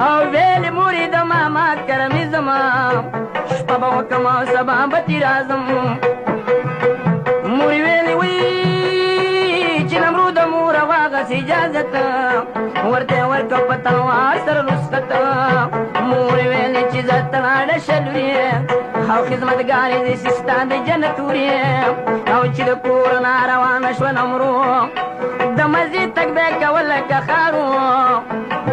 او ویل مورې د ماما کرمې زما شپه به وکم او سبا به تې راځم مورې ویلې وی چې نمرود مور واغس اجازت ورته ورکه په تلوار سره رسخت مورې ویلې چې زه تلاړه شلوې او خدمتګارې دې چې ستا د جنت ورې او چې د کور نه روانه شوه نمرو د مزې تګ به یې کول لکه ښارو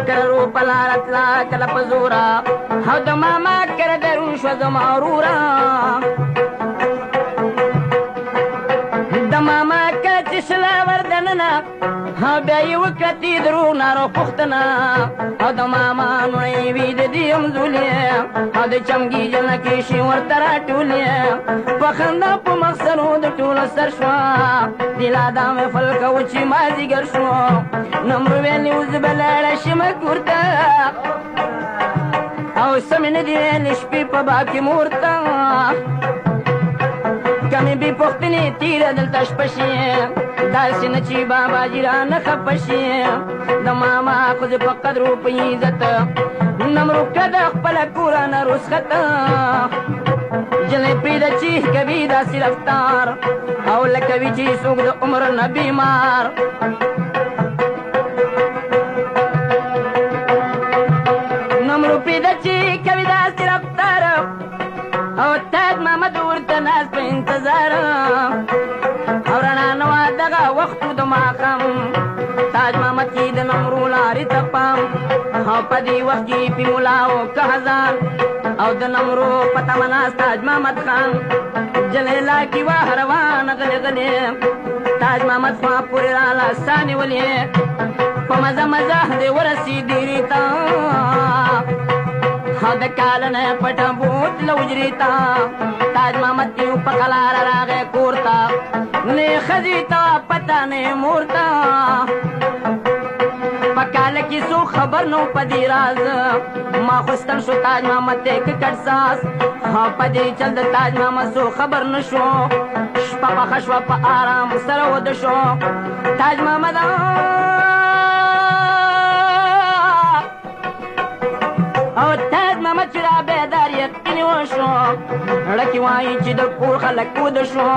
کله رو په لاره تله کله په زوره او د ماما کره درون شوه زما وروره د ماما کله چې شله ور دننه او بیا یې وکړه دې دروغ نارو پوښتنه او د ماما نوڼې وي د دې همزولې او د چمګي جنکې شي ورته راټولې په خندا په مخسنو د ټوله سر شوه دلا دا محفل کوو چې مازدیګر شو نمرو ویلې اوس به لاړه شمه کور ته او سمې نه دي ویلې شپې په باب کې مور ته کمې بې پوښتنې تېره دلته شپه شي داسې نه چې بابا جي رانه خفه شي د ماما ښځې په قدر و په عزت نمرو که د خپله کوره نه رسخت جلۍ پرېږده چې کوي داسې رفتار او لکه وي چې څوک د عمر نه بیمار نمرو پرېږده چې کوي داسې رفتار او تاج محمد ورته ناست په انتظار او رڼا نه وه دغه وختو د ماښام تاج محمد چې د نمرو لارې ته پام او په دې وخت کې پې ملا و که هزار او د نمرو په تمه ناست تاج محمد خان جلۍ لا کې وه روانه غلې غلې تاج محمد خوا پورې راله ساه نیولې په مزه مزه دې ورسېدې ډېرې ته او د کال نه پټه بوتله حجرې ته تاج محمد یو په قلاره راغی کور ته نه یې ښځې ته پته نه یې مور ته په کاله کې څوک خبر نه په دې راز ما خوستن شو تاج محمد ته ککړ ساس او په دې چل د تاج محمد څوک خبر نه شو شپه پخه شوه په آرام سره وده شو تاج محمد او تاج محمد چې را بیدار یقیني وشو ړکې وایي چې د کور خلک وده شو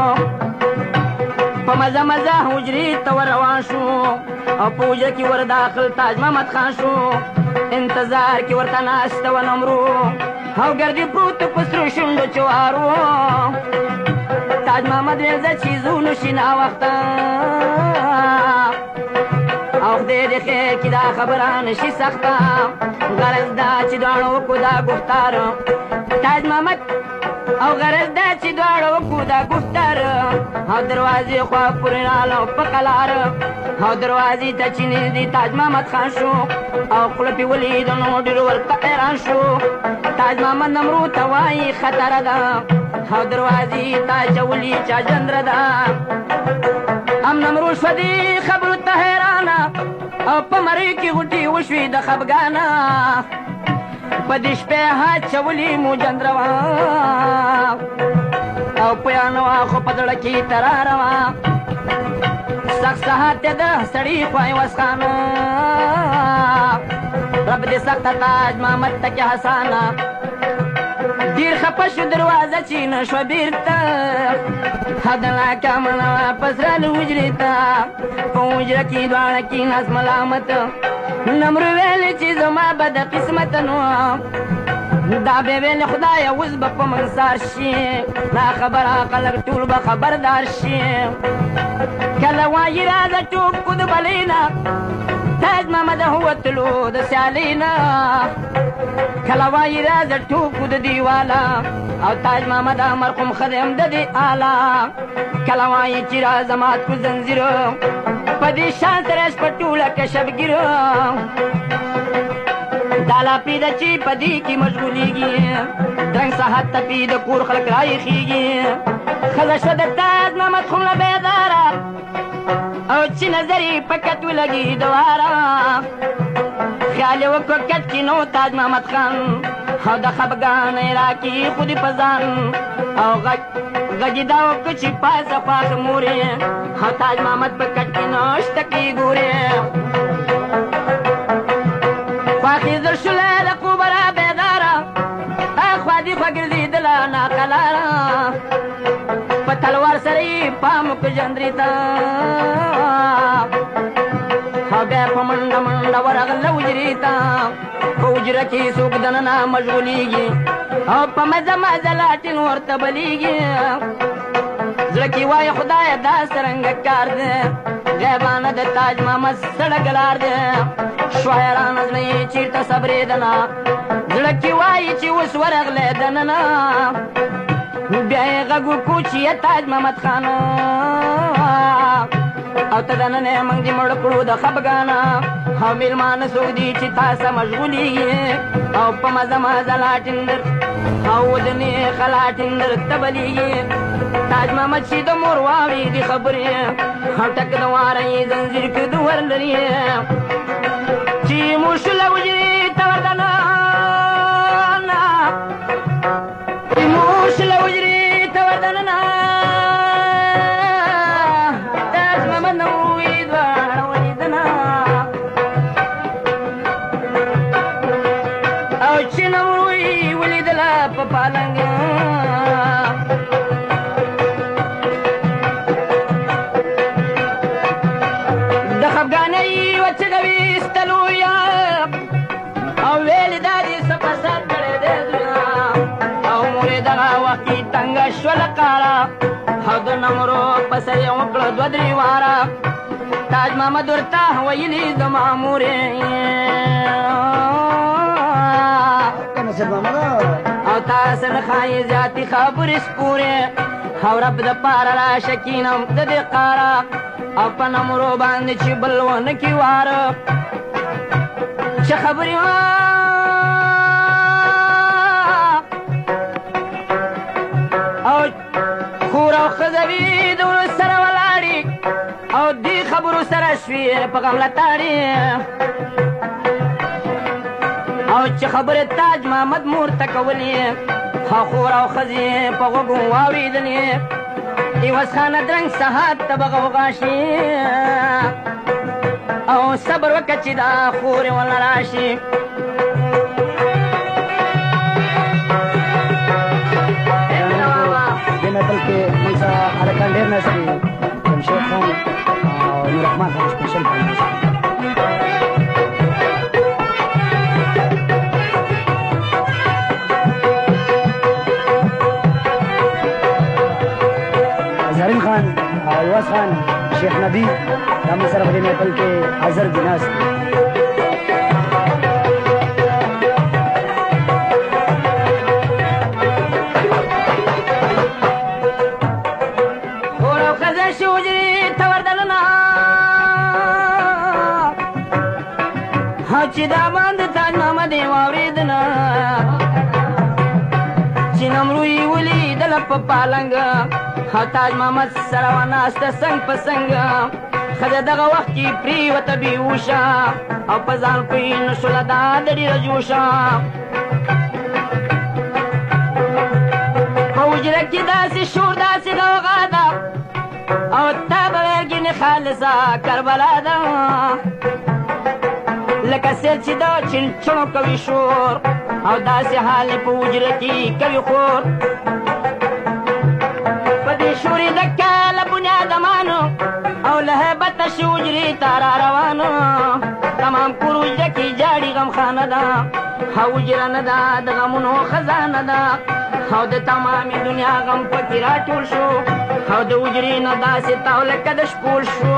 په مزه مزه حجرې ته ور روان شو او په حجره کې ور داخل تاج محمد خان شو انتظار کې ورته ناسته وه نمرو او ګردې پروت په سرو شونډو چوارو تاج محمد ویل زه چې ځو نو شي ناوخته او خدای دې خیر کې دا خبره نشي سخته غرض دا چې دواړه وکړو دا ګفتار تاج محمد او غرض دا چې دواړه وکړو دا ګفتار او دروازې خوا پورې راله په قلار او دروازې ته چې نږدې تاج محمد خان شو او خوله پې ولید نو ډېر ورته حیران شو تاج محمد نمرو ته وایي خطره ده او دروازې ته اچولي چا جندره ده هم نمرو شوه دې خبرو ته حیرانه او په مرۍ کې غوټې وشوې د خفګانه په دې شپې اچولي مو جندره وه او په یانه وه خو په زړه کې تراره وه سخت سهار ته د سړي خوای وسخانه رب دې سخته تاج محمد ته کې حسانه ډېر خفه شو دروازه چې نه شوه بېرته د ناکامه واپس راله حجرې ته په حجره کې دواړه کېناست ملامت نمرو ویلې چې زما به د قسمت نو دا به ویلې خدایه اوس به په منصار شي دا خبره خلک ټول به خبردار شي کله وایي راځه ټوپ کو د بلۍ نه تاج محمد وتلو د سیالۍ نه کله وایي راځه ټوپ کو د دیواله او تاج محمد مرقوم خدیم د دې آله کله وایي چې راځه مات کو زنځیر په دې شان سره شپه ټوله که شبګیر دا لا پرېږده چې په دې کې مشغولېږي درنګ ساحت ته پې د کور خلک رایخېږي ښځه شوه د تاج محمد خومله بیداره او چې نظر یې په کټ ولګي دواره خیال یې وکړ کټ کې نو تاج محمد خان او د خفګانه یې راکې خودي په ځان او غږ یې دا وکړه چې پاسه پاخه مورې او تاج محمد په کټ کې نشته کې ګورې راخیزر شوله د قوبره بیداره اخوا دی خوا ګرځېدله ناقلاره په تلوار سره یې پام وکړ جندرې ته او بیا په منډه منډه ورغله حجرې ته په حجره کې څوک دننه مشغولېږي او په مزه مزه لاټین ورته بلیږي زړه کې وایي خدایه دا څرنګه کار دی غیبانه د تاج محمد سړک لار دی شو حیرانه زړه یې چېرته صبرېدنه زړه کې وایي چې اوس ورغلی دننه بیا یې غږ وکړو چې یې تاج محمد خانه او ته دننه موږ دې مړ کړو د خفګانه او مېلمانه څوک دي چې تاسې مشغولېږي او په مزه مزه لاټینډر او ودنې خلاټینډر ته بلیږي تاج محمد چې د مور واورېدې خبرې او ټک د واره یې زنځیر کړ د ور لرې چې موشله حجرې ته وردنه چې موشله حجرې ته وردننه تاج محمد نه وویل دواړه ولیدنه او چې نه وروي ولیدله په پالنګ د خفګانۍ وچغه ویستلو یا او ویلې دا دې څه فساد کړی دی زویه او مورې دغه وخت کې تنګه شوله قاره او د نمرو په سر یې وکړه دوه درې واره تاج محمد ورته ویلي زما مورې او تاسې نه ښایي زیاتې خبرې سپورې او رب د پاره راشه کینم د دې قاره او په نمرو باندې چې بل ونه کي واره چې خبرې او خور او ښځه وي د ورو سره ولاړې او دې خبرو سره شوې په غم لتاړې او چې خبرې تاج محمد مور ته کولې او خور او ښځې په غوږو واورېدلې ایوز خانه درنګ سهار ته به غوغا شي او صبر وکړه چې دا خورې ونه راشي دې محفل کې موږ سره هلکان ډېر ناست دي جمشید خان او نوررحمان خان سپیشل خان زرین خان او ایواز خان شیخ نبی دا موږ سره په دې محفل کې حاضر دي ناست دي چې دا باندې تاج محمد یې واورېدنه چې نمرو یې ولیدله په پالنګ او تاج محمد سره وه ناسته څنګ په څنګ ښځه دغه وخت کې پرېوته بېهوشه او په ځان پوی نه شوله دا د ډېره جوشه په حجره کې داسې شور داسې غوغا ده او تا به ویل ګینې خالصه کربلا ده لکه سیل چې د چنچڼو کوي شور او داسې حال په حجره کې کوي خور په دې شور یې د کاله بنیادمانو او له هیبته شي حجرې ته را روانو تمام کور حجره کې جاړي غمخانه ده او حجره نه ده د غمونو خزانه ده او د تمامې دنیا غم پکې راټول شو او د حجرې نه داسې تاو لکه د شپول شو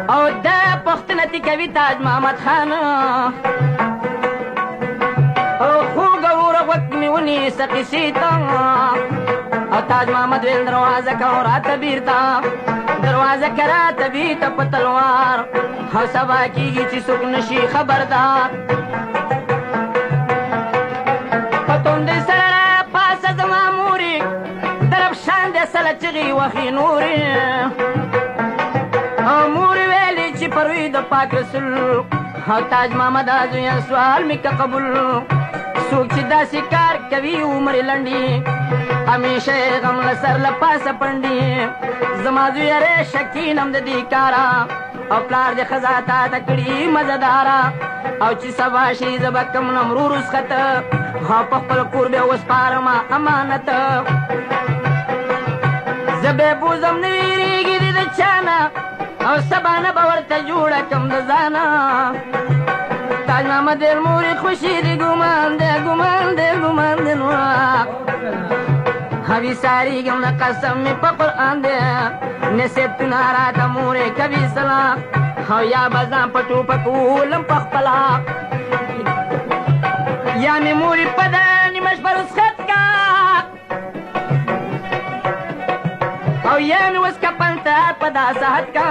او دا پختنه تی کوي تاج محمد خان او خوږه وره غوږ مې ونیسه قیسې ته او تاج محمد ویل دروازه که راته بیرته دروازه که راته بیرته په تلوار او سبا کېږي چې څوک نشي خبردار په توندې سره راپاسه زما مورې درب شان دې سله چغې وخې نورې او مورې ویلې چې پروي د پاک رسول او تاج محمد زویه سوال مې که قبول څوک چې داسې کار کوي عمر لنډي همیشه غم لسر لپاسه پنډي زما زویه ری شکینم د دې کاره او پلار دې ښځه تا ته کړي مزهداره او چې سبا شي زه به کم نمرو رسخته او په خپل کور بیا وسپارم امانت زه بې بوزم نه ویرېږي دې د چا نه او سبا نه به ورته جوړه کم د ځانه تاج محمد مورې خوشي دې ګمان دې ګمان دې ګمان دې نو هوی ساری گم نه قسم می په قرآن دې نصیحتونه راته مورې کوي سلام او یا به ځان په ټوپکو ولم په خپله یا مې مورې په ده نیمه شپه رسخت کا او یا مې اوس کپن ته په دا صحت کا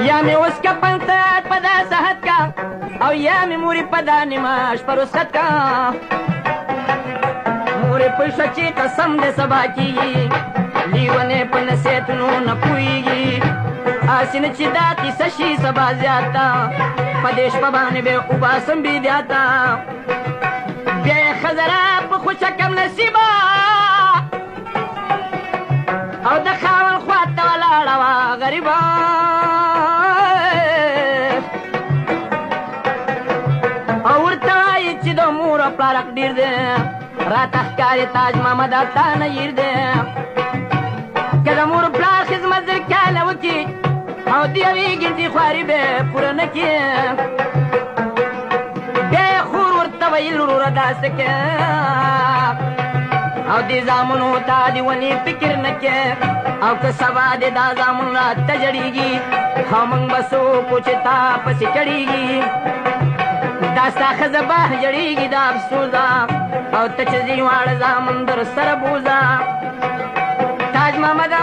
یا مې اوس کپن ته په دا صحت کا او یا مې مورې په دا نیمه شپه رسخت کا مورې په شوه چې قسم دې سبا کېږي لیونې په نصیحتونو نه پوهېږي هسې نه چې دا کیسه شي سبا زیاته په دې شپه باندې به وباسم بیدیاته بیا یې ښځه را په خوشه کم نصیبه او د خاوند خوا ته ولاړه وه غریبه او ورته وایي چې د مور او پلار حق ډېر دی راته ښکاري تاج محمد تا نه هیر دی که د مور پلار خدمت زر کاله وکړي او د یوې ګنټې خواري به پوره نه کړي بیا یې خور ورته ویل وروره داسې کې او دې زامنو ته دې ولې فکر نه کې او که سبا دې دا زامن راته جړېږي او موږ به څوک و چې تا پسې چړېږي دا ستا ښځه به جړېږي دا افسوسه او ته چې ځې واړه زامن در سره بوزه تاج محمد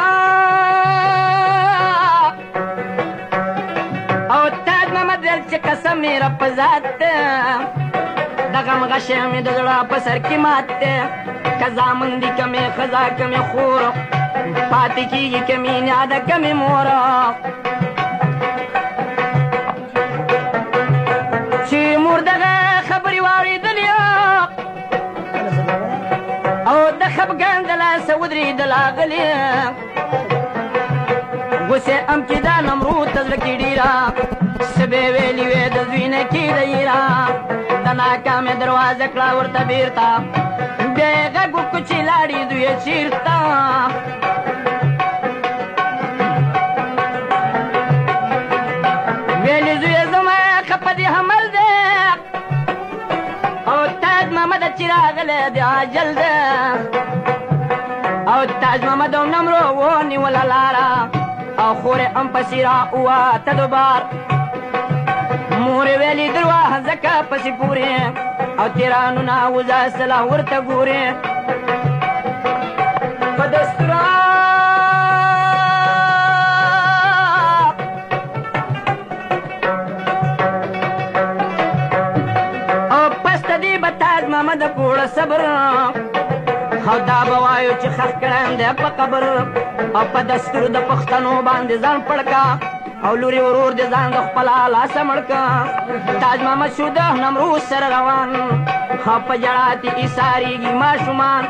او تاج محمد ویل چې قسم مې رب په ذات ته د غم غشه مې د زړه په سر کې مات دی که زامن دي که مې ښځه که مې خور پاتې کېږي که مې نیاده که مې مور چې مور دغه خبرې واورېدلې او د خفګان د لاسه ودرېدل اغلې غوسې ام چې دا نمرود ته زړه کې ډېره څه به یې ویلي وې د زوی نه کېده یېره د ناکامې دروازه کړه ورته بېرته بیا یې غږ وکړو چې لاړې زوی یې چېرته ویلې زوی یې زما خفه دې حمل دی او تاج محمد چې راغلی دی عاجل دی او تاج محمد او نمرو ونیوله لاره او خورې ام پسې را وواته دوبار مورې ویلې دروازه که پسې پورې او تیرانونه وزه سلا ورته ګورې په دستوره او پس ته دې به تاج محمد پوړه صبر او دا به وایو چې خښ کړی دی په قبر او په دستور د پښتنو باندې ځان پړکه او لورې ورور د ځان د خپله لاسه مړ که تاج محمد شو د نمروز سره روان او په ژړا تې ایسارېږي ماشومان